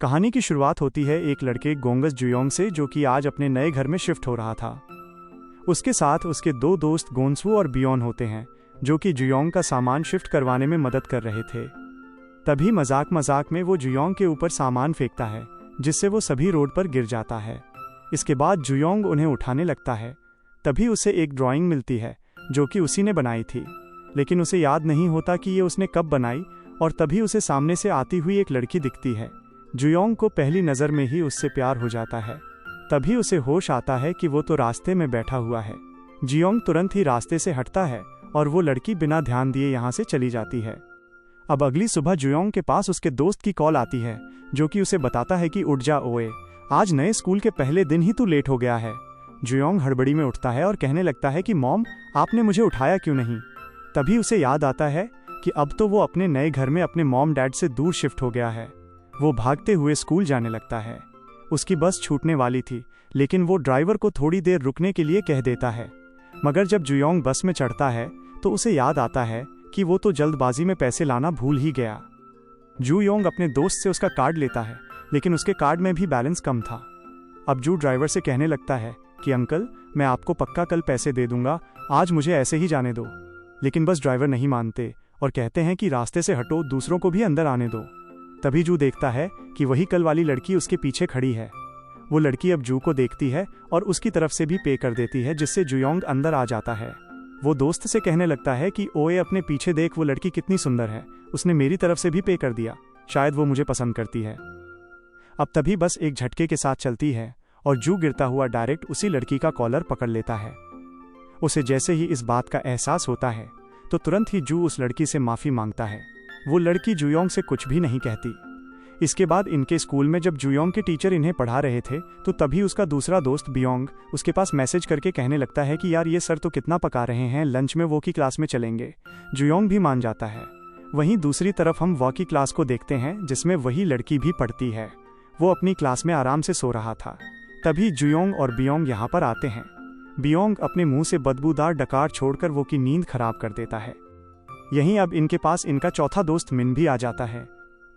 कहानी की शुरुआत होती है एक लड़के गोंगस जुयोंग से, जो कि आज अपने नए घर में शिफ्ट हो रहा था। उसके साथ उसके दो दोस्त गोन्सवू और बियोन होते हैं, जो कि जुयोंग का सामान शिफ्ट करवाने में मदद कर रहे थे। तभी मजाक मजाक में वो जुयोंग के ऊपर सामान फेंकता है, जिससे वो सभी रोड पर गिर जाता है। इसके बाद जुयोंग उन्हें उठाने लगता है। तभी उसे एक ड्राइंग मिलती है, जो कि उसी ने बनाई थी, लेकिन उसे याद नहीं होता कि ये उसने कब बनाई। और तभी उसे सामने से आती हुई एक लड़की दिखती है। जुयोंग को पहली नज़र में ही उससे प्यार हो जाता है। तभी उसे होश आता है कि वो तो रास्ते में बैठा हुआ है। जुयोंग तुरंत ही रास्ते से हटता है और वो लड़की बिना ध्यान दिए यहाँ से चली जाती है। अब अगली सुबह जुयोंग के पास उसके दोस्त की कॉल आती है, जो कि उसे बताता है कि उठ जा ओए, आज नए स्कूल के पहले दिन ही तू लेट हो गया है। जुयोंग हड़बड़ी में उठता है और कहने लगता है कि मॉम, आपने मुझे उठाया क्यों नहीं। तभी उसे याद आता है कि अब तो वो अपने नए घर में अपने मॉम डैड से दूर शिफ्ट हो गया है। वो भागते हुए स्कूल जाने लगता है। उसकी बस छूटने वाली थी, लेकिन वो ड्राइवर को थोड़ी देर रुकने के लिए कह देता है। मगर जब जुयोंग बस में चढ़ता है तो उसे याद आता है कि वो तो जल्दबाजी में पैसे लाना भूल ही गया। जुयोंग अपने दोस्त से उसका कार्ड लेता है, लेकिन उसके कार्ड में भी बैलेंस कम था। अब जू ड्राइवर से कहने लगता है कि अंकल, मैं आपको पक्का कल पैसे दे दूंगा, आज मुझे ऐसे ही जाने दो। लेकिन बस ड्राइवर नहीं मानते और कहते हैं कि रास्ते से हटो, दूसरों को भी अंदर आने दो। तभी जू देखता है कि वही कल वाली लड़की उसके पीछे खड़ी है। वो लड़की अब जू को देखती है और उसकी तरफ से भी पे कर देती है, जिससे जुयोंग अंदर आ जाता है। वो दोस्त से कहने लगता है कि ओए, अपने पीछे देख, वो लड़की कितनी सुंदर है, उसने मेरी तरफ से भी पे कर दिया, शायद वो मुझे पसंद करती है। अब तभी बस एक झटके के साथ चलती है और जू गिरता हुआ डायरेक्ट उसी लड़की का कॉलर पकड़ लेता है। उसे जैसे ही इस बात का एहसास होता है तो तुरंत ही जू उस लड़की से माफ़ी मांगता है। वो लड़की जुयोंग से कुछ भी नहीं कहती। इसके बाद इनके स्कूल में जब जुयोंग के टीचर इन्हें पढ़ा रहे थे तो तभी उसका दूसरा दोस्त बियोंग उसके पास मैसेज करके कहने लगता है कि यार, ये सर तो कितना पका रहे हैं, लंच में वो की क्लास में चलेंगे। जुयोंग भी मान जाता है। वहीं दूसरी तरफ हम वो की क्लास को देखते हैं, जिसमें वही लड़की भी पढ़ती है। वो अपनी क्लास में आराम से सो रहा था। तभी जुयोंग और बियोंग यहाँ पर आते हैं। बियोंग अपने मुंह से बदबूदार डकार छोड़कर वो की नींद खराब कर देता है। यहीं अब इनके पास इनका चौथा दोस्त मिन भी आ जाता है।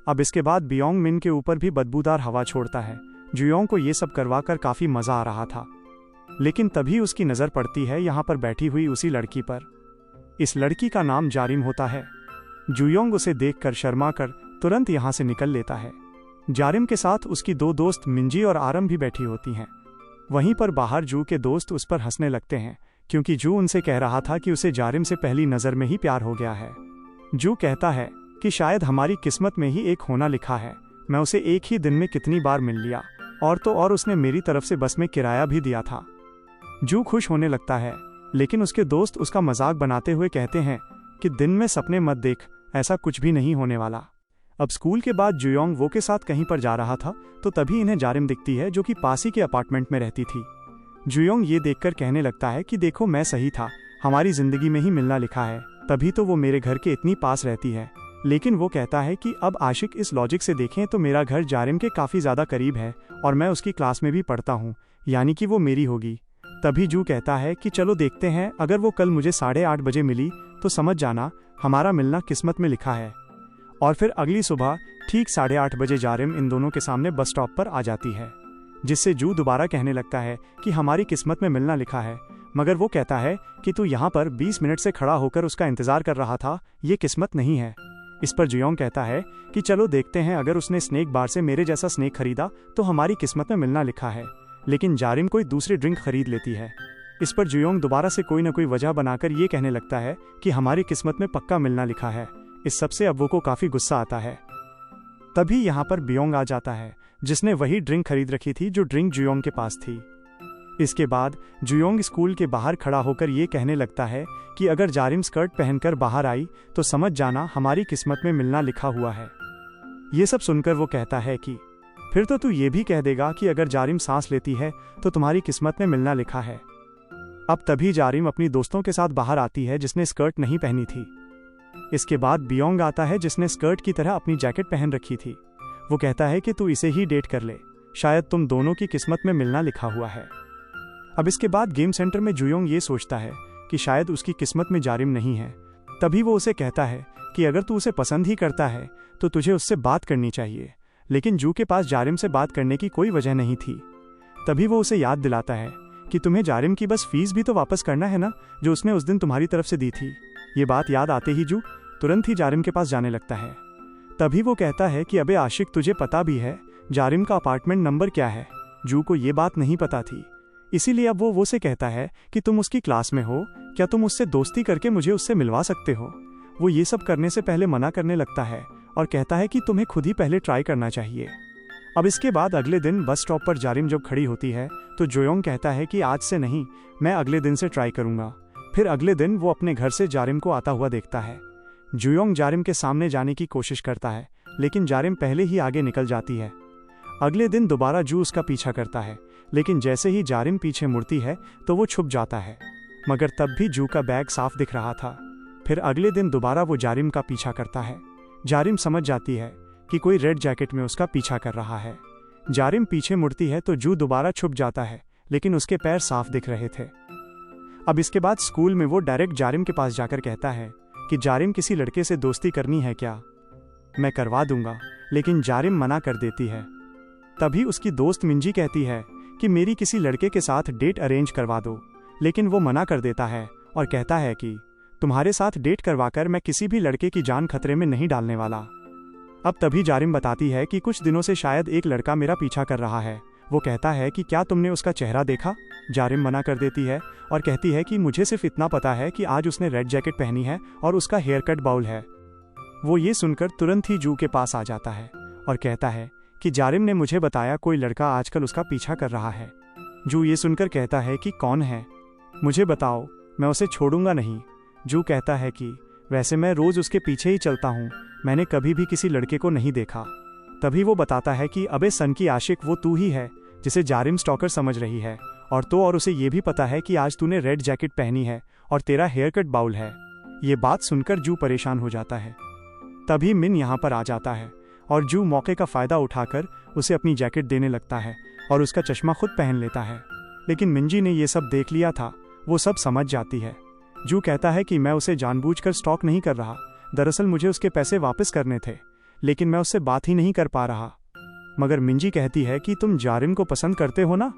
अब इसके बाद बियोंग मिन के ऊपर भी बदबूदार हवा छोड़ता है। जुयोंग को ये सब करवाकर काफी मजा आ रहा था, लेकिन तभी उसकी नजर पड़ती है यहाँ पर बैठी हुई उसी लड़की पर। इस लड़की का नाम जारिम होता है। जुयोंग उसे देखकर शर्मा कर तुरंत यहाँ से निकल लेता है। जारिम के साथ उसकी दो दोस्त मिंजी और आरम भी बैठी होती हैं। वहीं पर बाहर जू के दोस्त उस पर हंसने लगते हैं, क्योंकि जू उनसे कह रहा था कि उसे जारिम से पहली नज़र में ही प्यार हो गया है। जू कहता है कि शायद हमारी किस्मत में ही एक होना लिखा है, मैं उसे एक ही दिन में कितनी बार मिल लिया, और तो और उसने मेरी तरफ से बस में किराया भी दिया था। जू खुश होने लगता है, लेकिन उसके दोस्त उसका मजाक बनाते हुए कहते हैं कि दिन में सपने मत देख, ऐसा कुछ भी नहीं होने वाला। अब स्कूल के बाद जुयोंग वो के साथ कहीं पर जा रहा था तो तभी इन्हें जारिम दिखती है, जो कि पास ही के अपार्टमेंट में रहती थी। जुयोंग ये देखकर कहने लगता है कि देखो, मैं सही था, हमारी जिंदगी में ही मिलना लिखा है, तभी तो वो मेरे घर के इतनी पास रहती है। लेकिन वो कहता है कि अब आशिक, इस लॉजिक से देखें तो मेरा घर जारिम के काफ़ी ज़्यादा करीब है और मैं उसकी क्लास में भी पढ़ता हूँ, यानी कि वो मेरी होगी। तभी जू कहता है कि चलो देखते हैं, अगर वो कल मुझे 8:30 बजे मिली तो समझ जाना हमारा मिलना किस्मत में लिखा है। और फिर अगली सुबह ठीक 8:30 बजे जारिम इन दोनों के सामने बस स्टॉप पर आ जाती है, जिससे जू दोबारा कहने लगता है कि हमारी किस्मत में मिलना लिखा है। मगर वो कहता है कि तू यहाँ पर 20 मिनट से खड़ा होकर उसका इंतजार कर रहा था, ये किस्मत नहीं है। इस पर जुयोंग कहता है कि चलो देखते हैं, अगर उसने स्नेक बार से मेरे जैसा स्नेक खरीदा तो हमारी किस्मत में मिलना लिखा है। लेकिन जारिम कोई दूसरी ड्रिंक खरीद लेती है। इस पर जुयोंग दोबारा से कोई न कोई वजह बनाकर ये कहने लगता है कि हमारी किस्मत में पक्का मिलना लिखा है। इस सबसे अब वो को काफी गुस्सा आता है। तभी यहाँ पर बियोंग आ जाता है, जिसने वही ड्रिंक खरीद रखी थी जो ड्रिंक जुयोंग के पास थी। इसके बाद जुयोंग स्कूल के बाहर खड़ा होकर ये कहने लगता है कि अगर जारिम स्कर्ट पहनकर बाहर आई तो समझ जाना हमारी किस्मत में मिलना लिखा हुआ है। ये सब सुनकर वो कहता है कि फिर तो तू ये भी कह देगा कि अगर जारिम सांस लेती है तो तुम्हारी किस्मत में मिलना लिखा है। अब तभी जारिम अपनी दोस्तों के साथ बाहर आती है, जिसने स्कर्ट नहीं पहनी थी। इसके बाद बियोंग आता है, जिसने स्कर्ट की तरह अपनी जैकेट पहन रखी थी। वो कहता है कि तू इसे ही डेट कर ले, शायद तुम दोनों की किस्मत में मिलना लिखा हुआ है। अब इसके बाद गेम सेंटर में जुयोंग ये सोचता है कि शायद उसकी किस्मत में जारिम नहीं है। तभी वो उसे कहता है कि अगर तू उसे पसंद ही करता है तो तुझे उससे बात करनी चाहिए, लेकिन जू के पास जारिम से बात करने की कोई वजह नहीं थी। तभी वो उसे याद दिलाता है कि तुम्हें जारिम की बस फीस भी तो वापस करना है ना, जो उसने उस दिन तुम्हारी तरफ से दी थी। ये बात याद आते ही जू तुरंत ही जारिम के पास जाने लगता है। तभी वो कहता है कि अबे आशिक, तुझे पता भी है जारिम का अपार्टमेंट नंबर क्या है। जू को ये बात नहीं पता थी, इसीलिए अब वो से कहता है कि तुम उसकी क्लास में हो, क्या तुम उससे दोस्ती करके मुझे उससे मिलवा सकते हो। वो ये सब करने से पहले मना करने लगता है और कहता है कि तुम्हें खुद ही पहले ट्राई करना चाहिए। अब इसके बाद अगले दिन बस स्टॉप पर जारिम जब खड़ी होती है तो जुयोंग कहता है कि आज से नहीं, मैं अगले दिन से ट्राई करूंगा। फिर अगले दिन वो अपने घर से जारिम को आता हुआ देखता है। जुयोंग जारिम के सामने जाने की कोशिश करता है, लेकिन जारिम पहले ही आगे निकल जाती है। अगले दिन दोबारा जू उसका पीछा करता है, लेकिन जैसे ही जारिम पीछे मुड़ती है तो वो छुप जाता है, मगर तब भी जू का बैग साफ दिख रहा था। फिर अगले दिन दोबारा वो जारिम का पीछा करता है। जारिम समझ जाती है कि कोई रेड जैकेट में उसका पीछा कर रहा है। जारिम पीछे मुड़ती है तो जू दोबारा छुप जाता है, लेकिन उसके पैर साफ दिख रहे थे। अब इसके बाद स्कूल में वो डायरेक्ट जारिम के पास जाकर कहता है कि जारिम, किसी लड़के से दोस्ती करनी है क्या? मैं करवा दूंगा। लेकिन जारिम मना कर देती है। तभी उसकी दोस्त मिंजी कहती है कि मेरी किसी लड़के के साथ डेट अरेंज करवा दो, लेकिन वो मना कर देता है और कहता है कि तुम्हारे साथ डेट करवाकर मैं किसी भी लड़के की जान खतरे में नहीं डालने वाला। अब तभी जारिम बताती है कि कुछ दिनों से शायद एक लड़का मेरा पीछा कर रहा है। वो कहता है कि क्या तुमने उसका चेहरा देखा? जारिम मना कर देती है और कहती है कि मुझे सिर्फ इतना पता है कि आज उसने रेड जैकेट पहनी है और उसका हेयर कट बाउल है। वो ये सुनकर तुरंत ही जू के पास आ जाता है और कहता है कि जारिम ने मुझे बताया कोई लड़का आजकल उसका पीछा कर रहा है। जू ये सुनकर कहता है कि कौन है, मुझे बताओ, मैं उसे छोड़ूंगा नहीं। जू कहता है कि वैसे मैं रोज उसके पीछे ही चलता हूँ, मैंने कभी भी किसी लड़के को नहीं देखा। तभी वो बताता है कि अबे सन की आशिक वो तू ही है जिसे जारिम स्टॉकर समझ रही है, और उसे ये भी पता है कि आज तूने रेड जैकेट पहनी है और तेरा हेयर कट बाउल है। ये बात सुनकर जू परेशान हो जाता है। तभी मिन यहाँ पर आ जाता है और जू मौके का फायदा उठाकर उसे अपनी जैकेट देने लगता है और उसका चश्मा खुद पहन लेता है। लेकिन मिंजी ने ये सब देख लिया था, वो सब समझ जाती है। जू कहता है कि मैं उसे जानबूझकर स्टॉक नहीं कर रहा, दरअसल मुझे उसके पैसे वापस करने थे, लेकिन मैं उससे बात ही नहीं कर पा रहा। मगर मिंजी कहती है कि तुम जारिम को पसंद करते हो ना?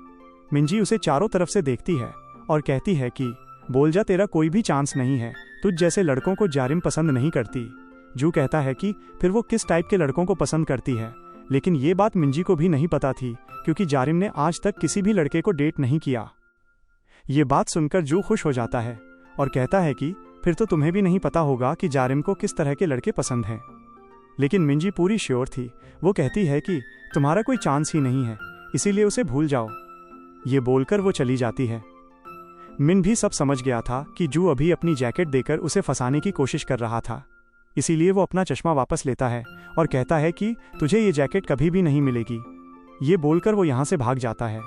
मिंजी उसे चारों तरफ से देखती है और कहती है कि बोल जा, तेरा कोई भी चांस नहीं है, तुझ जैसे लड़कों को जारिम पसंद नहीं करती। जू कहता है कि फिर वो किस टाइप के लड़कों को पसंद करती है, लेकिन ये बात मिंजी को भी नहीं पता थी क्योंकि जारिम ने आज तक किसी भी लड़के को डेट नहीं किया। ये बात सुनकर जू खुश हो जाता है और कहता है कि फिर तो तुम्हें भी नहीं पता होगा कि जारिम को किस तरह के लड़के पसंद हैं। लेकिन मिंजी पूरी श्योर थी, वो कहती है कि तुम्हारा कोई चांस ही नहीं है, इसीलिए उसे भूल जाओ। ये बोलकर वो चली जाती है। मिन भी सब समझ गया था कि जू अभी अपनी जैकेट देकर उसे फंसाने की कोशिश कर रहा था, इसीलिए वो अपना चश्मा वापस लेता है और कहता है कि तुझे ये जैकेट कभी भी नहीं मिलेगी। ये बोलकर वो यहाँ से भाग जाता है।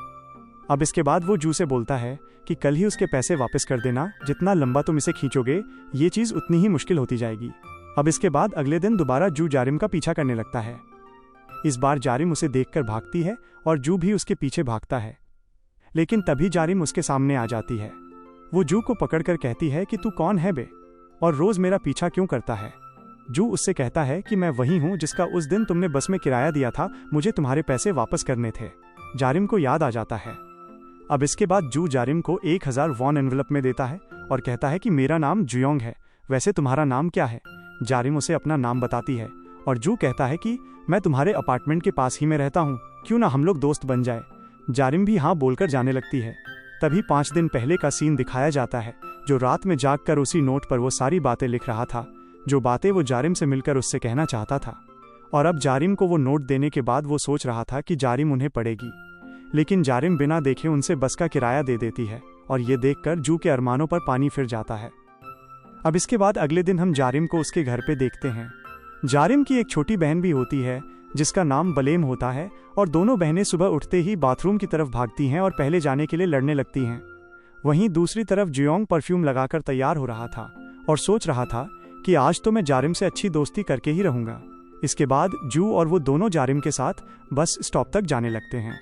अब इसके बाद वो जू से बोलता है कि कल ही उसके पैसे वापस कर देना, जितना लंबा तुम इसे खींचोगे ये चीज़ उतनी ही मुश्किल होती जाएगी। अब इसके बाद अगले दिन दोबारा जू जारिम का पीछा करने लगता है। इस बार जारिम उसे देखकर भागती है और जू भी उसके पीछे भागता है, लेकिन तभी जारिम उसके सामने आ जाती है। वो जू को पकड़कर कहती है कि तू कौन है बे, और रोज मेरा पीछा क्यों करता है? जू उससे कहता है कि मैं वही हूँ जिसका उस दिन तुमने बस में किराया दिया था, मुझे तुम्हारे पैसे वापस करने थे। जारिम को याद आ जाता है। अब इसके बाद जू जारिम को 1000 वॉन एनवेलप में देता है और कहता है कि मेरा नाम जुयोंग है, वैसे तुम्हारा नाम क्या है? जारिम उसे अपना नाम बताती है और जू कहता है कि मैं तुम्हारे अपार्टमेंट के पास ही में रहता हूँ, क्यों ना हम लोग दोस्त बन जाए। जारिम भी हाँ बोलकर जाने लगती है। तभी 5 दिन पहले का सीन दिखाया जाता है, जो रात में जागकर उसी नोट पर वो सारी बातें लिख रहा था, जो बातें वो जारिम से मिलकर उससे कहना चाहता था। और अब जारिम को वो नोट देने के बाद वो सोच रहा था कि जारिम उन्हें पढ़ेगी, लेकिन जारिम बिना देखे उनसे बस का किराया दे देती है और ये देखकर जू के अरमानों पर पानी फिर जाता है। अब इसके बाद अगले दिन हम जारिम को उसके घर पे देखते हैं। जारिम की एक छोटी बहन भी होती है जिसका नाम बलेम होता है, और दोनों बहनें सुबह उठते ही बाथरूम की तरफ भागती हैं और पहले जाने के लिए लड़ने लगती हैं। वहीं दूसरी तरफ जुयोंग परफ्यूम लगाकर तैयार हो रहा था और सोच रहा था कि आज तो मैं जारिम से अच्छी दोस्ती करके ही रहूंगा। इसके बाद जू और वो दोनों जारिम के साथ बस स्टॉप तक जाने लगते हैं।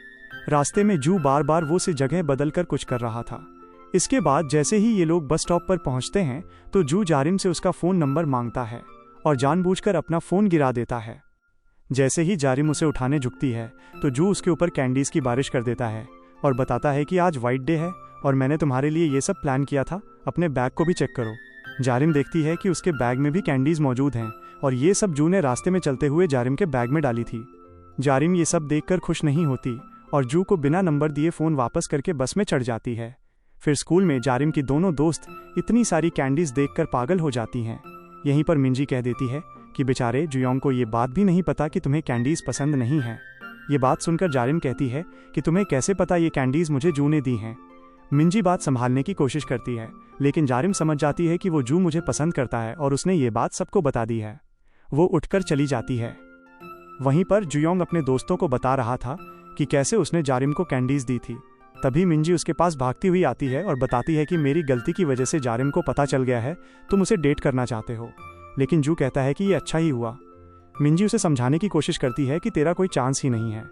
रास्ते में जू बार बार वो से जगह बदलकर कुछ कर रहा था। इसके बाद जैसे ही ये लोग बस स्टॉप पर पहुंचते हैं तो जू जारिम से उसका फ़ोन नंबर मांगता है और जानबूझकर अपना फ़ोन गिरा देता है। जैसे ही जारिम उसे उठाने झुकती है तो जू उसके ऊपर कैंडीज की बारिश कर देता है और बताता है कि आज वाइट डे है और मैंने तुम्हारे लिए ये सब प्लान किया था, अपने बैग को भी चेक करो। जारिम देखती है कि उसके बैग में भी कैंडीज मौजूद हैं और ये सब जू ने रास्ते में चलते हुए जारिम के बैग में डाली थी। जारिम ये सब देखकर खुश नहीं होती और जू को बिना नंबर दिए फ़ोन वापस करके बस में चढ़ जाती है। फिर स्कूल में जारिम की दोनों दोस्त इतनी सारी कैंडीज देखकर पागल हो जाती हैं। यहीं पर मिंजी कह देती है कि बेचारे जुयोंग को ये बात भी नहीं पता कि तुम्हें कैंडीज पसंद नहीं है। ये बात सुनकर जारिम कहती है कि तुम्हें कैसे पता ये कैंडीज मुझे जू ने दी हैं। मिंजी बात संभालने की कोशिश करती है लेकिन जारिम समझ जाती है कि वो जू मुझे पसंद करता है और उसने ये बात सबको बता दी है। वो उठकर चली जाती है। वहीं पर जुयोंग अपने दोस्तों को बता रहा था कि कैसे उसने जारिम को कैंडीज दी थी। तभी मिंजी उसके पास भागती हुई आती है और बताती है कि मेरी गलती की वजह से जारिम को पता चल गया है, तुम उसे डेट करना चाहते हो। लेकिन जू कहता है कि ये अच्छा ही हुआ। मिंजी उसे समझाने की कोशिश करती है कि तेरा कोई चांस ही नहीं है।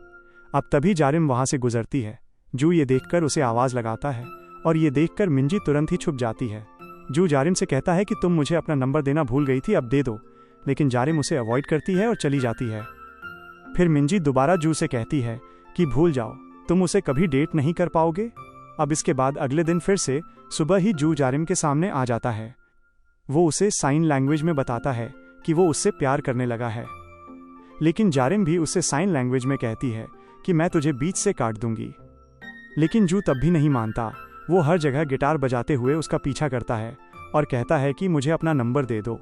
अब तभी जारिम वहां से गुजरती है। जू ये देखकर उसे आवाज़ लगाता है और ये देखकर मिंजी तुरंत ही छुप जाती है। जू जारिम से कहता है कि तुम मुझे अपना नंबर देना भूल गई थी, अब दे दो। लेकिन जारिम उसे अवॉइड करती है और चली जाती है। फिर मिंजी दोबारा जू से कहती है कि भूल जाओ, तुम उसे कभी डेट नहीं कर पाओगे। अब इसके बाद अगले दिन फिर से सुबह ही जू जारिम के सामने आ जाता है। वो उसे साइन लैंग्वेज में बताता है कि वो उससे प्यार करने लगा है। लेकिन जारिम भी उससे साइन लैंग्वेज में कहती है कि मैं तुझे बीच से काट दूंगी। लेकिन जू तब भी नहीं मानता। वो हर जगह गिटार बजाते हुए उसका पीछा करता है और कहता है कि मुझे अपना नंबर दे दो।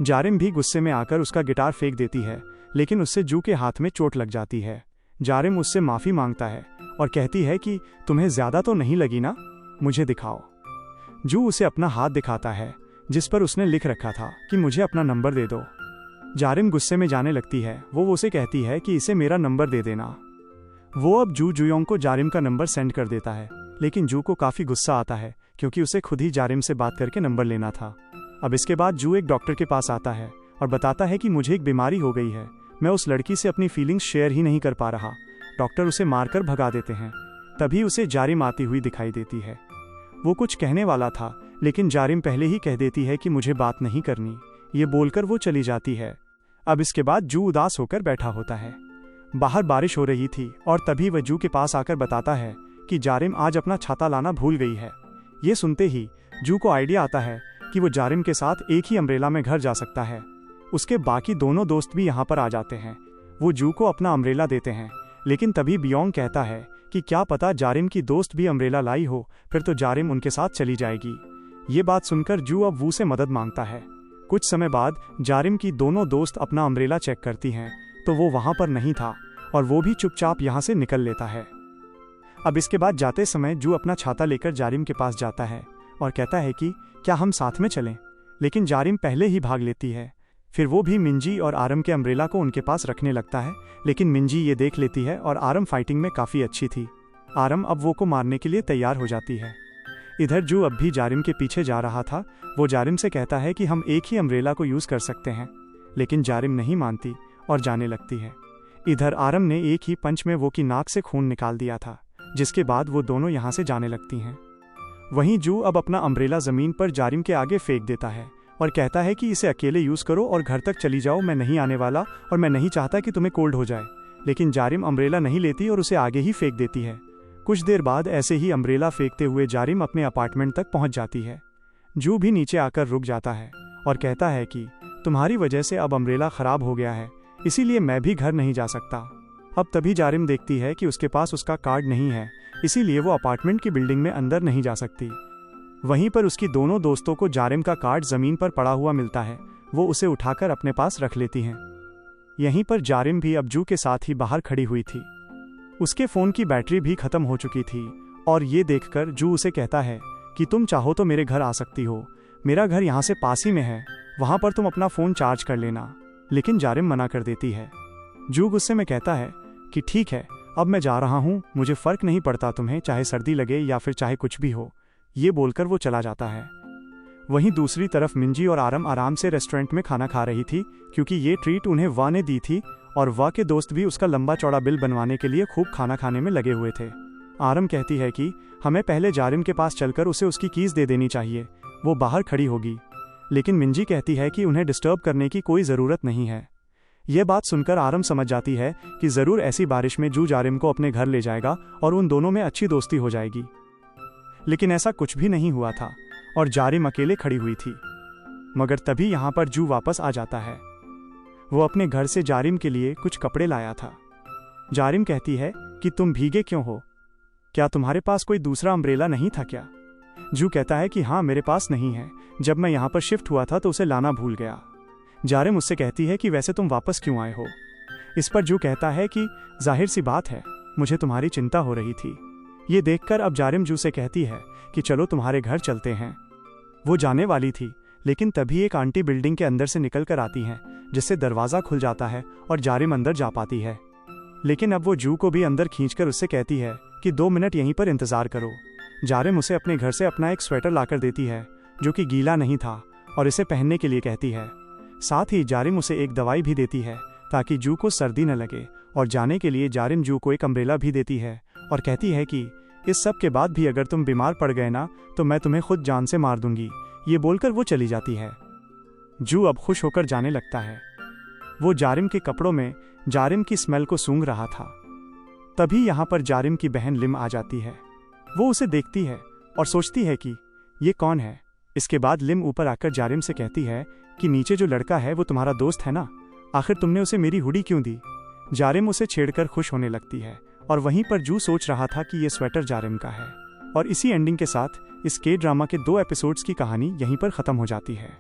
जारिम भी गुस्से में आकर उसका गिटार फेंक देती है लेकिन उससे जू के हाथ में चोट लग जाती है। जारिम उससे माफ़ी मांगता है और कहती है कि तुम्हें ज़्यादा तो नहीं लगी ना, मुझे दिखाओ। जू उसे अपना हाथ दिखाता है जिस पर उसने लिख रखा था कि मुझे अपना नंबर दे दो। जारिम गुस्से में जाने लगती है। वो उसे कहती है कि इसे मेरा नंबर दे देना। वो अब जू जुयोंग को जारिम का नंबर सेंड कर देता है लेकिन जू को काफ़ी गुस्सा आता है क्योंकि उसे खुद ही जारिम से बात करके नंबर लेना था। अब इसके बाद जू एक डॉक्टर के पास आता है और बताता है कि मुझे एक बीमारी हो गई है, मैं उस लड़की से अपनी फीलिंग्स शेयर ही नहीं कर पा रहा। डॉक्टर उसे मारकर भगा देते हैं। तभी उसे जारिम आती हुई दिखाई देती है। वो कुछ कहने वाला था लेकिन जारिम पहले ही कह देती है कि मुझे बात नहीं करनी। ये बोलकर वो चली जाती है। अब इसके बाद जू उदास होकर बैठा होता है। बाहर बारिश हो रही थी और तभी वह जू के पास आकर बताता है कि जारिम आज अपना छाता लाना भूल गई है। ये सुनते ही जू को आइडिया आता है कि वो जारिम के साथ एक ही अम्ब्रेला में घर जा सकता है। उसके बाकी दोनों दोस्त भी यहाँ पर आ जाते हैं। वो जू को अपना अम्ब्रेला देते हैं लेकिन तभी बियोंग कहता है कि क्या पता जारिम की दोस्त भी अम्ब्रेला लाई हो, फिर तो जारिम उनके साथ चली जाएगी। ये बात सुनकर जू अब वू से मदद मांगता है। कुछ समय बाद जारिम की दोनों दोस्त अपना अम्ब्रेला चेक करती हैं तो वो वहाँ पर नहीं था और वो भी चुपचाप यहाँ से निकल लेता है। अब इसके बाद जाते समय जू अपना छाता लेकर जारिम के पास जाता है और कहता है कि क्या हम साथ में चलें, लेकिन जारिम पहले ही भाग लेती है। फिर वो भी मिंजी और आरम के अम्ब्रेला को उनके पास रखने लगता है लेकिन मिंजी ये देख लेती है और आरम फाइटिंग में काफ़ी अच्छी थी। आरम अब वो को मारने के लिए तैयार हो जाती है। इधर जू अब भी जारिम के पीछे जा रहा था। वो जारिम से कहता है कि हम एक ही अम्ब्रेला को यूज़ कर सकते हैं लेकिन जारिम नहीं मानती और जाने लगती है। इधर आरम ने एक ही पंच में वो की नाक से खून निकाल दिया था, जिसके बाद वो दोनों यहाँ से जाने लगती हैं। वहीं जू अब अपना अम्ब्रेला ज़मीन पर जारिम के आगे फेंक देता है और कहता है कि इसे अकेले यूज़ करो और घर तक चली जाओ, मैं नहीं आने वाला और मैं नहीं चाहता कि तुम्हें कोल्ड हो जाए। लेकिन जारिम अम्ब्रेला नहीं लेती और उसे आगे ही फेंक देती है। कुछ देर बाद ऐसे ही अम्ब्रेला फेंकते हुए जारिम अपने अपार्टमेंट तक पहुंच जाती है। जू भी नीचे आकर रुक जाता है और कहता है कि तुम्हारी वजह से अब अम्ब्रेला ख़राब हो गया है, इसीलिए मैं भी घर नहीं जा सकता। अब तभी जारिम देखती है कि उसके पास उसका कार्ड नहीं है, इसीलिए वो अपार्टमेंट की बिल्डिंग में अंदर नहीं जा सकती। वहीं पर उसकी दोनों दोस्तों को जारिम का कार्ड ज़मीन पर पड़ा हुआ मिलता है। वो उसे उठाकर अपने पास रख लेती हैं। यहीं पर जारिम भी अब जू के साथ ही बाहर खड़ी हुई थी। उसके फ़ोन की बैटरी भी ख़त्म हो चुकी थी और ये देखकर जू उसे कहता है कि तुम चाहो तो मेरे घर आ सकती हो, मेरा घर यहाँ से पास ही में है, वहाँ पर तुम अपना फ़ोन चार्ज कर लेना। लेकिन जारिम मना कर देती है। जू गुस्से में कहता है कि ठीक है, अब मैं जा रहा हूँ, मुझे फ़र्क नहीं पड़ता तुम्हें चाहे सर्दी लगे या फिर चाहे कुछ भी हो। ये बोलकर वो चला जाता है। वहीं दूसरी तरफ मिंजी और आरम आराम से रेस्टोरेंट में खाना खा रही थी क्योंकि ये ट्रीट उन्हें वाह ने दी थी और वाह के दोस्त भी उसका लंबा चौड़ा बिल बनवाने के लिए खूब खाना खाने में लगे हुए थे। आरम कहती है कि हमें पहले जारिम के पास चलकर उसे उसकी कीज़ दे देनी चाहिए, वो बाहर खड़ी होगी। लेकिन मिंजी कहती है कि उन्हें डिस्टर्ब करने की कोई ज़रूरत नहीं है। यह बात सुनकर आरम समझ जाती है कि जरूर ऐसी बारिश में जू जारिम को अपने घर ले जाएगा और उन दोनों में अच्छी दोस्ती हो जाएगी। लेकिन ऐसा कुछ भी नहीं हुआ था और जारिम अकेले खड़ी हुई थी। मगर तभी यहाँ पर जू वापस आ जाता है। वो अपने घर से जारिम के लिए कुछ कपड़े लाया था। जारिम कहती है कि तुम भीगे क्यों हो, क्या तुम्हारे पास कोई दूसरा अम्ब्रेला नहीं था क्या? जू कहता है कि हाँ, मेरे पास नहीं है, जब मैं यहाँ पर शिफ्ट हुआ था तो उसे लाना भूल गया। जारिम उससे कहती है कि वैसे तुम वापस क्यों आए हो? इस पर जू कहता है कि जाहिर सी बात है, मुझे तुम्हारी चिंता हो रही थी। ये देखकर अब जारिम जू से कहती है कि चलो तुम्हारे घर चलते हैं। वो जाने वाली थी, लेकिन तभी एक आंटी बिल्डिंग के अंदर से निकल कर आती हैं, जिससे दरवाज़ा खुल जाता है और जारिम अंदर जा पाती है। लेकिन अब वो जू को भी अंदर खींचकर उससे कहती है कि 2 मिनट यहीं पर इंतज़ार करो। जारिम उसे अपने घर से अपना एक स्वेटर लाकर देती है जो कि गीला नहीं था और इसे पहनने के लिए कहती है। साथ ही जारिम उसे एक दवाई भी देती है ताकि जू को सर्दी न लगे, और जाने के लिए जारिम जू को एक अम्ब्रेला भी देती है और कहती है कि इस सब के बाद भी अगर तुम बीमार पड़ गए ना तो मैं तुम्हें खुद जान से मार दूंगी। ये बोलकर वो चली जाती है। जू अब खुश होकर जाने लगता है। वो जारिम के कपड़ों में जारिम की स्मेल को सूंघ रहा था। तभी यहाँ पर जारिम की बहन लिम आ जाती है। वो उसे देखती है और सोचती है कि ये कौन है। इसके बाद लिम ऊपर आकर जारिम से कहती है कि नीचे जो लड़का है वो तुम्हारा दोस्त है ना, आखिर तुमने उसे मेरी हुडी क्यों दी? जारिम उसे छेड़कर खुश होने लगती है और वहीं पर जू सोच रहा था कि ये स्वेटर जारिम का है। और इसी एंडिंग के साथ इस के ड्रामा के 2 एपिसोड्स की कहानी यहीं पर ख़त्म हो जाती है।